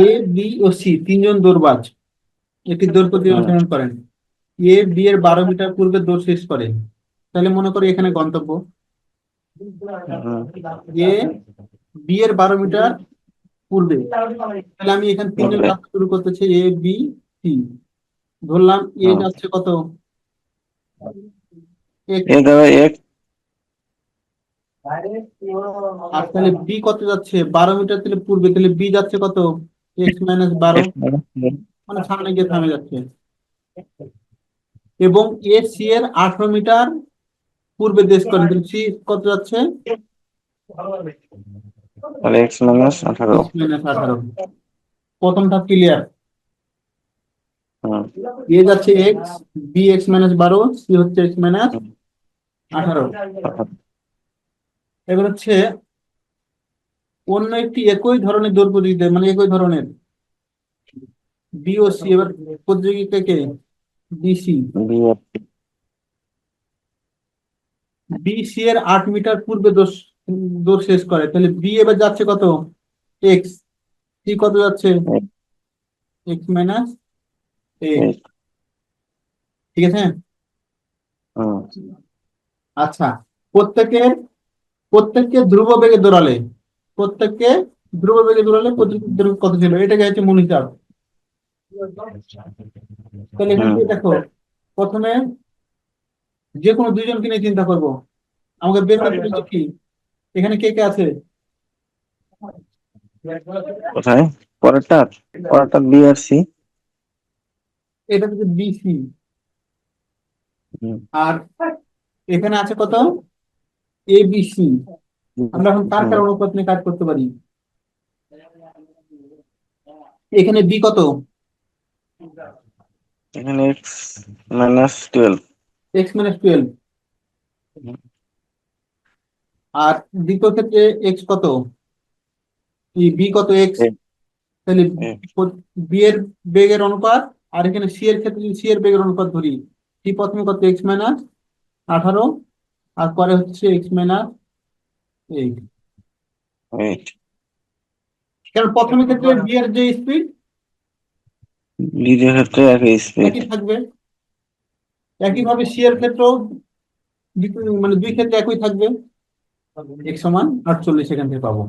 A B O C তিনজন দৌড়বাজ একটি দৌড় প্রতিযোগিতা হুম, অংশগ্রহণ করেন। এ বি এর 12 মিটার পূর্বে দৌড় শেষ করে। তাহলে মনে করি এখানে গন্তব্য হুম, এ বি এর 12 মিটার পূর্বে। তাহলে আমি এখানে তিনজন পূর্বে যাত্রা শুরু করতেছি, এ বি সি। ধরলাম এ হুম, যাচ্ছে কত, এক। এ ধরো এক। আর তাহলে বি কত যাচ্ছে, 12 মিটার, তাহলে পূর্বে, তাহলে বি যাচ্ছে কত, x-12, এক minus দুই। মানে সামনে গিয়ে থামে যাচ্ছে। এবং এ সি এর 18 মিটার পূর্বে দেশ করেন, তাহলে সি কত যাচ্ছে, তাহলে x-18। x-18। প্রথম ধাপ ক্লিয়ার। হুম, এ যাচ্ছে এক্স, বি x-12, সি হচ্ছে x-18। হুম, এবার হচ্ছে অন্য একটি একই ধরনের দৌড় প্রতিযোগিতা, মানে একই ধরনের বি ও সি। এবার প্রতিযোগিতা কে, বিসি। বিয়ে। বিসি এর 8 মিটার পূর্বে দৌড় দৌড় শেষ করে, তাহলে বি এবার যাচ্ছে কত, এক্স। সি কত যাচ্ছে, x-8। এক। ঠিক আছে। হুম, আচ্ছা, প্রত্যেকের প্রত্যেককে ধ্রুব বেগে দৌড়ালে, প্রত্যেককে ধ্রুব বেগে দৌড়ালে প্রতিযোগিতার দৈর্ঘ্য কত ছিল, এটাকে হচ্ছে মূল হিসাব। তাহলে এখান হুম, থেকে দেখো, প্রথমে যে কোনো দুইজনকে নিয়ে চিন্তা করব। আমাকে বের করতে বলছে কি, এখানে কে কে আছে, কোথায়? পরেরটা, পরেরটা বি আর সি। এটা হচ্ছে বিসি। হুম, আর এখানে আছে কত, এ বি সি। আমরা এখন কার হুম, কার অনুপাত নিয়ে কাজ করতে পারি। এখানে বি কত, এখানে x-12। x-12। আর দ্বিতীয় ক্ষেত্রে এক্স কত, এই বি কত, এক্স। তাহলে বি এর বেগের অনুপাত, আর এখানে সি এর ক্ষেত্রে সি এর বেগের অনুপাত ধরি, সি প্রথমে কত, x-18, আর পরে হচ্ছে x-8। এইট। কারণ প্রথমে ক্ষেত্রে বি এর যে স্পিড দ্বিতীয় ক্ষেত্রে একই স্পিড। একই থাকবে, একইভাবে সি এর ক্ষেত্রেও মানে দুই ক্ষেত্রে একই থাকবে, x সমান 48 এখান থেকে পাবো।